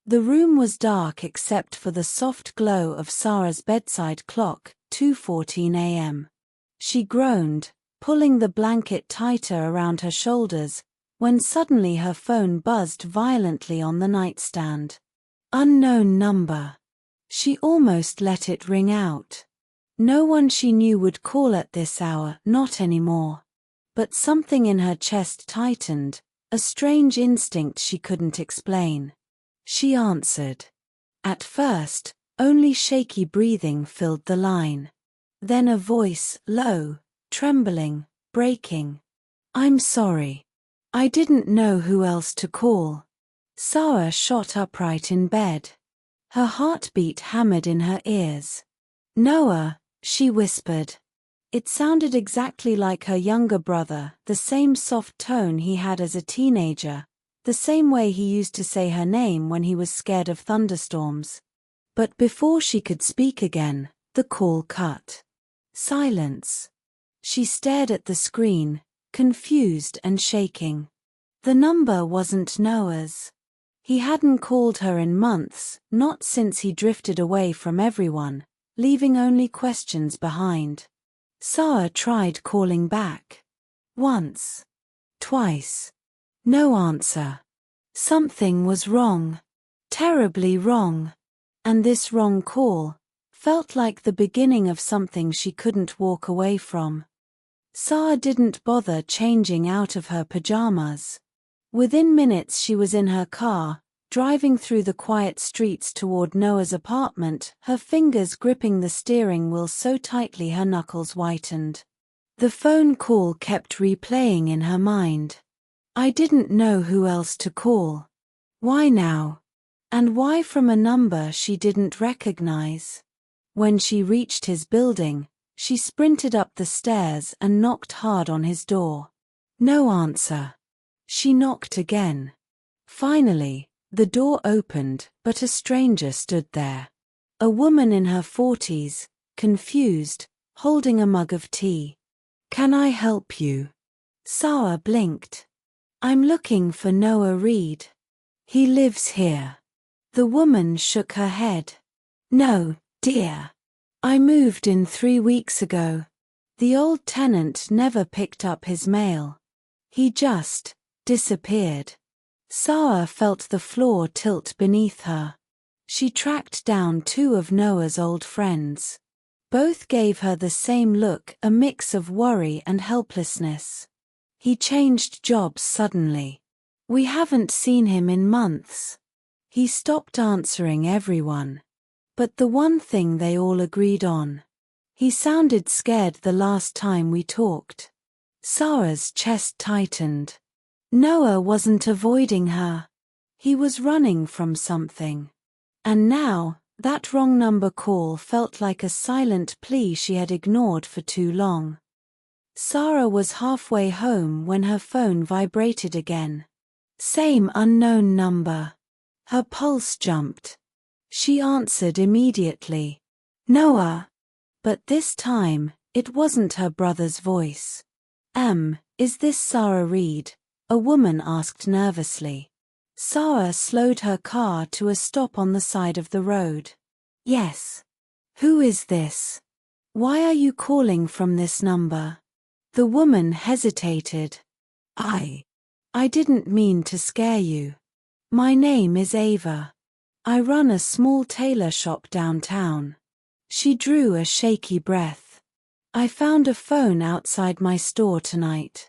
The room was dark except for the soft glow of Sara's bedside clock, 2:14 a.m. She groaned, pulling the blanket tighter around her shoulders, when suddenly her phone buzzed violently on the nightstand. Unknown number. She almost let it ring out. No one she knew would call at this hour, not anymore. But something in her chest tightened, a strange instinct she couldn't explain. She answered. At first, only shaky breathing filled the line. Then a voice, low, trembling, breaking. I'm sorry. I didn't know who else to call. Sara shot upright in bed. Her heartbeat hammered in her ears. Noah, she whispered. It sounded exactly like her younger brother, the same soft tone he had as a teenager, the same way he used to say her name when he was scared of thunderstorms. But before she could speak again, the call cut. Silence. She stared at the screen, confused and shaking. The number wasn't Noah's. He hadn't called her in months, not since he drifted away from everyone, leaving only questions behind. Sara tried calling back. Once. Twice. No answer. Something was wrong. Terribly wrong. And this wrong call felt like the beginning of something she couldn't walk away from. Sara didn't bother changing out of her pajamas. Within minutes she was in her car, driving through the quiet streets toward Noah's apartment, her fingers gripping the steering wheel so tightly her knuckles whitened. The phone call kept replaying in her mind. I didn't know who else to call. Why now? And why from a number she didn't recognize? When she reached his building, she sprinted up the stairs and knocked hard on his door. No answer. She knocked again. Finally, the door opened, but a stranger stood there. A woman in her 40s, confused, holding a mug of tea. Can I help you? Sara blinked. I'm looking for Noah Reed. He lives here. The woman shook her head. No, dear. I moved in 3 weeks ago. The old tenant never picked up his mail. He just disappeared. Sara felt the floor tilt beneath her. She tracked down 2 of Noah's old friends. Both gave her the same look, a mix of worry and helplessness. He changed jobs suddenly. We haven't seen him in months. He stopped answering everyone. But the one thing they all agreed on. He sounded scared the last time we talked. Sara's chest tightened. Noah wasn't avoiding her. He was running from something. And now, that wrong number call felt like a silent plea she had ignored for too long. Sara was halfway home when her phone vibrated again. Same unknown number. Her pulse jumped. She answered immediately. Noah. But this time, it wasn't her brother's voice. Is this Sara Reed? A woman asked nervously. Sara slowed her car to a stop on the side of the road. Yes. Who is this? Why are you calling from this number? The woman hesitated. I didn't mean to scare you. My name is Ava. I run a small tailor shop downtown. She drew a shaky breath. I found a phone outside my store tonight.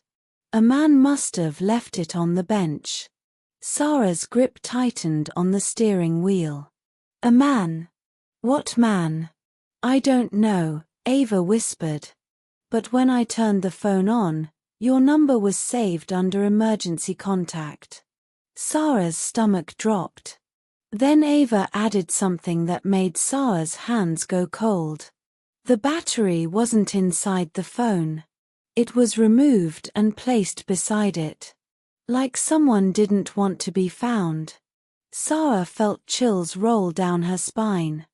A man must have left it on the bench. Sara's grip tightened on the steering wheel. A man? What man? I don't know, Ava whispered. But when I turned the phone on, your number was saved under emergency contact. Sara's stomach dropped. Then Ava added something that made Sara's hands go cold. The battery wasn't inside the phone. It was removed and placed beside it. Like someone didn't want to be found. Sara felt chills roll down her spine.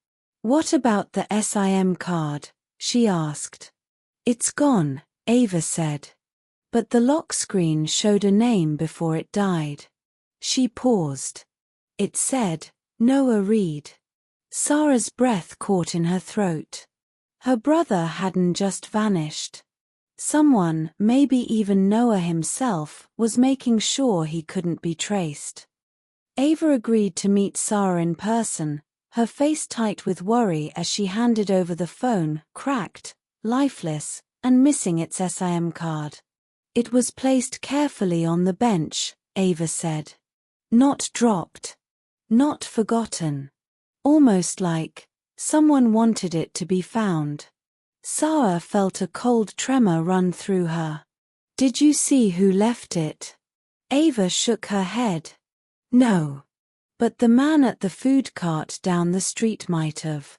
What about the SIM card? She asked. It's gone, Ava said. But the lock screen showed a name before it died. She paused. It said, Noah Reid. Sara's breath caught in her throat. Her brother hadn't just vanished. Someone, maybe even Noah himself, was making sure he couldn't be traced. Ava agreed to meet Sara in person, her face tight with worry as she handed over the phone, cracked, lifeless, and missing its SIM card. It was placed carefully on the bench, Ava said. Not dropped. Not forgotten. Almost like someone wanted it to be found. Sara felt a cold tremor run through her. Did you see who left it? Ava shook her head. No. But the man at the food cart down the street might have.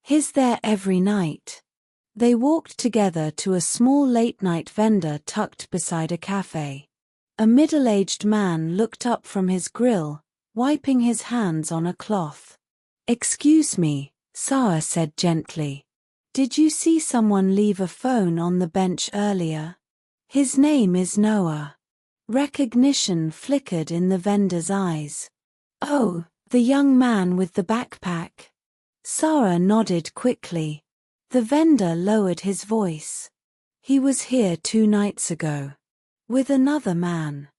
He's there every night. They walked together to a small late-night vendor tucked beside a cafe. A middle-aged man looked up from his grill, wiping his hands on a cloth. Excuse me, Sara said gently. Did you see someone leave a phone on the bench earlier? His name is Noah. Recognition flickered in the vendor's eyes. Oh, the young man with the backpack. Sara nodded quickly. The vendor lowered his voice. He was here 2 nights ago. With another man.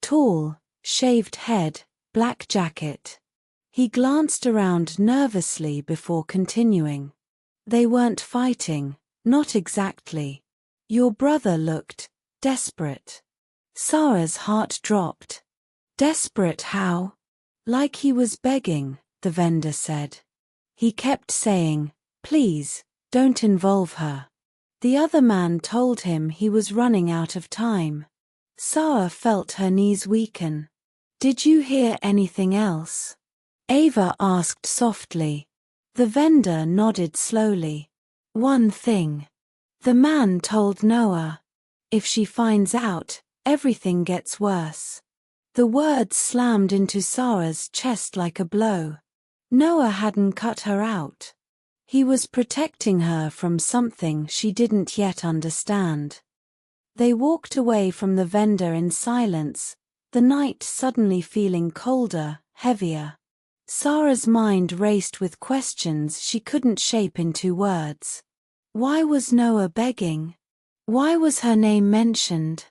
Tall, shaved head, black jacket. He glanced around nervously before continuing. They weren't fighting, not exactly. Your brother looked desperate. Sara's heart dropped. Desperate how? Like he was begging, the vendor said. He kept saying, please, don't involve her. The other man told him he was running out of time. Sara felt her knees weaken. Did you hear anything else? Ava asked softly. The vendor nodded slowly. One thing. The man told Noah. If she finds out, everything gets worse. The words slammed into Sara's chest like a blow. Noah hadn't cut her out. He was protecting her from something she didn't yet understand. They walked away from the vendor in silence, the night suddenly feeling colder, heavier. Sara's mind raced with questions she couldn't shape into words. Why was Noah begging? Why was her name mentioned?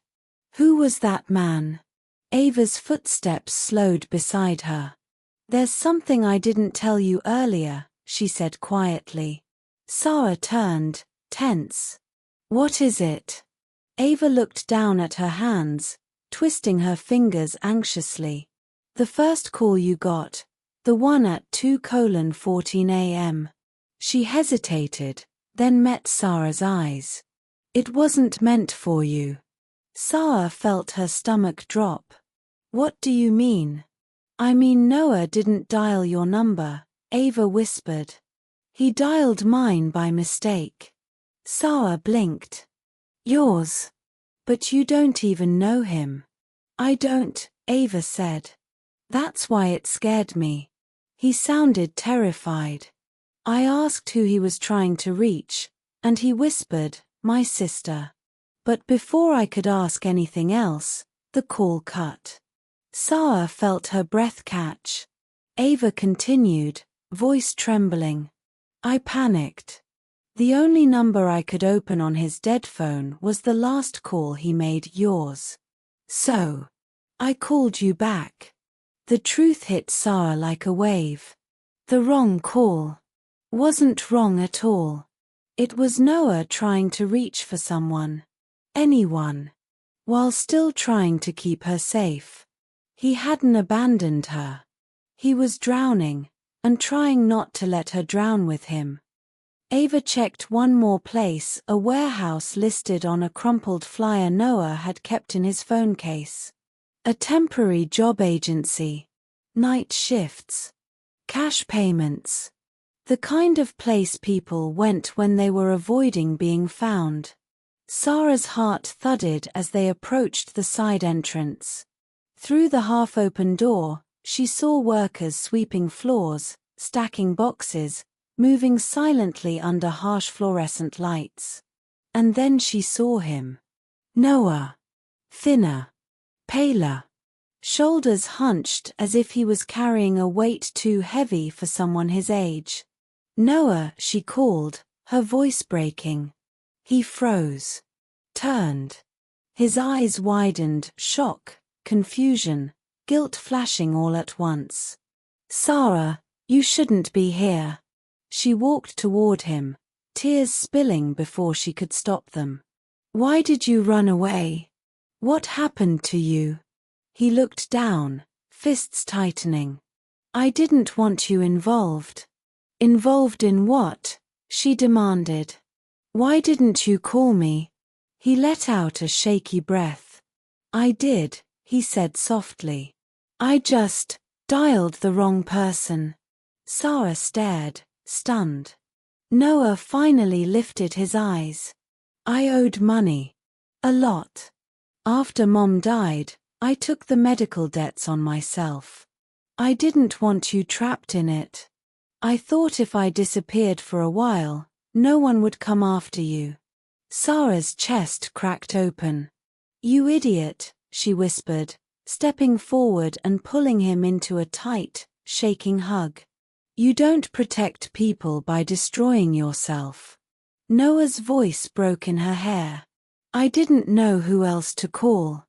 Who was that man? Ava's footsteps slowed beside her. There's something I didn't tell you earlier, she said quietly. Sara turned, tense. What is it? Ava looked down at her hands, twisting her fingers anxiously. The first call you got. The one at 2:14 a.m. She hesitated, then met Sara's eyes. It wasn't meant for you. Sara felt her stomach drop. What do you mean? I mean Noah didn't dial your number, Ava whispered. He dialed mine by mistake. Sara blinked. Yours? But you don't even know him. I don't, Ava said. That's why it scared me. He sounded terrified. I asked who he was trying to reach, and he whispered, my sister. But before I could ask anything else, the call cut. Sara felt her breath catch. Ava continued, voice trembling. I panicked. The only number I could open on his dead phone was the last call he made, yours. So, I called you back. The truth hit Sara like a wave. The wrong call. Wasn't wrong at all. It was Noah trying to reach for someone. Anyone. While still trying to keep her safe. He hadn't abandoned her. He was drowning, and trying not to let her drown with him. Ava checked one more place, a warehouse listed on a crumpled flyer Noah had kept in his phone case. A temporary job agency. Night shifts. Cash payments. The kind of place people went when they were avoiding being found. Sara's heart thudded as they approached the side entrance. Through the half-open door, she saw workers sweeping floors, stacking boxes, moving silently under harsh fluorescent lights. And then she saw him. Noah. Thinner. Paler. shoulders hunched as if he was carrying a weight too heavy for someone his age. "Noah," she called, her voice breaking. He froze. Turned. His eyes widened, shock, confusion, guilt flashing all at once. "Sara, you shouldn't be here." She walked toward him, tears spilling before she could stop them. "Why did you run away? What happened to you?" He looked down, fists tightening. "I didn't want you involved." "Involved in what?" she demanded. "Why didn't you call me?" He let out a shaky breath. "I did," he said softly. "I just dialed the wrong person." Sara stared, stunned. Noah finally lifted his eyes. "I owed money. A lot. After Mom died, I took the medical debts on myself. I didn't want you trapped in it. I thought if I disappeared for a while, no one would come after you." Sara's chest cracked open. "You idiot," she whispered, stepping forward and pulling him into a tight, shaking hug. "You don't protect people by destroying yourself." Noah's voice broke in her hair. "I didn't know who else to call."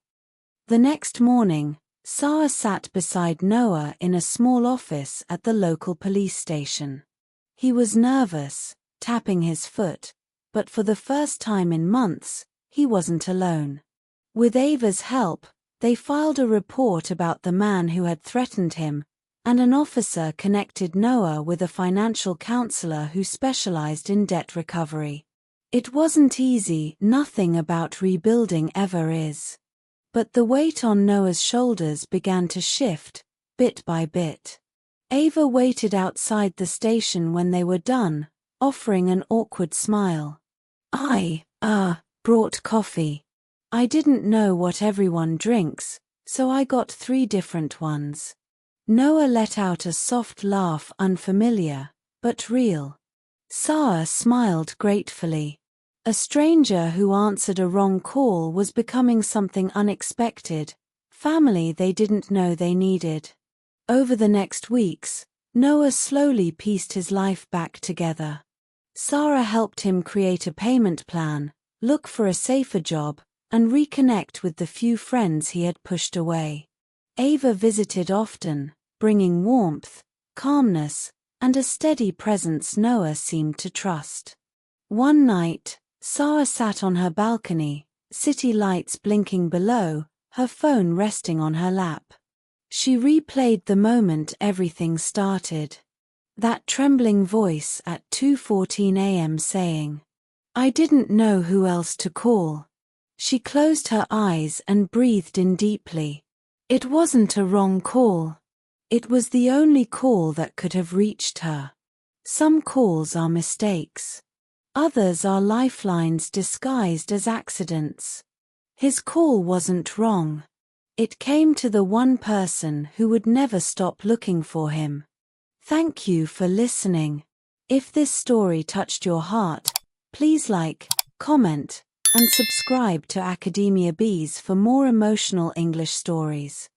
The next morning, Sara sat beside Noah in a small office at the local police station. He was nervous, tapping his foot, but for the first time in months, he wasn't alone. With Ava's help, they filed a report about the man who had threatened him, and an officer connected Noah with a financial counselor who specialized in debt recovery. It wasn't easy, nothing about rebuilding ever is. But the weight on Noah's shoulders began to shift, bit by bit. Ava waited outside the station when they were done, offering an awkward smile. "I brought coffee. I didn't know what everyone drinks, so I got 3 different ones." Noah let out a soft laugh, unfamiliar, but real. Sara smiled gratefully. A stranger who answered a wrong call was becoming something unexpected, family they didn't know they needed. Over the next weeks, Noah slowly pieced his life back together. Sara helped him create a payment plan, look for a safer job, and reconnect with the few friends he had pushed away. Ava visited often, bringing warmth, calmness, and a steady presence Noah seemed to trust. One night, Sara sat on her balcony, city lights blinking below, her phone resting on her lap. She replayed the moment everything started. That trembling voice at 2:14 a.m. saying, "I didn't know who else to call." She closed her eyes and breathed in deeply. It wasn't a wrong call. It was the only call that could have reached her. Some calls are mistakes. Others are lifelines disguised as accidents. His call wasn't wrong. It came to the one person who would never stop looking for him. Thank you for listening. If this story touched your heart, please like, comment, and subscribe to Academia Bees for more emotional English stories.